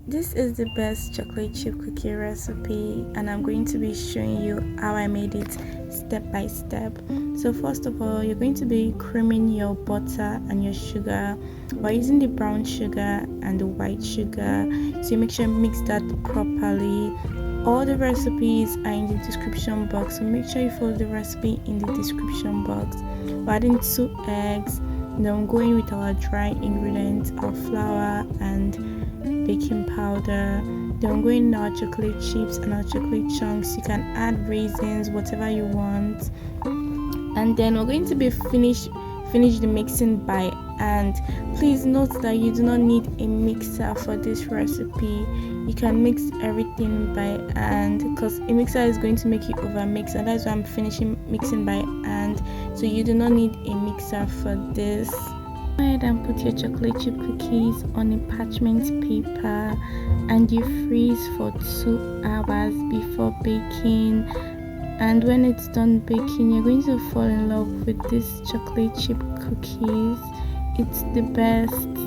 This is the best chocolate chip cookie recipe, and I'm going to be showing you how I made it step by step. So first of all, you're going to be creaming your butter and your sugar by using the brown sugar and the white sugar. So you make sure you mix that properly. All the recipes are in the description box, so make sure you follow the recipe in the description box. We're adding 2 eggs. Then I'm going with our dry ingredients of flour and baking powder. Then I'm going in our chocolate chips and our chocolate chunks. You can add raisins, whatever you want. And then we're going to be finish the mixing by hand. Please note that you do not need a mixer for this recipe. You can mix everything by hand because a mixer is going to make you over mix, and that's why I'm finishing mixing by hand. So you do not need a mixer for this. Go ahead and put your chocolate chip cookies on a parchment paper and you freeze for 2 hours before baking. And when it's done baking, you're going to fall in love with these chocolate chip cookies. It's the best.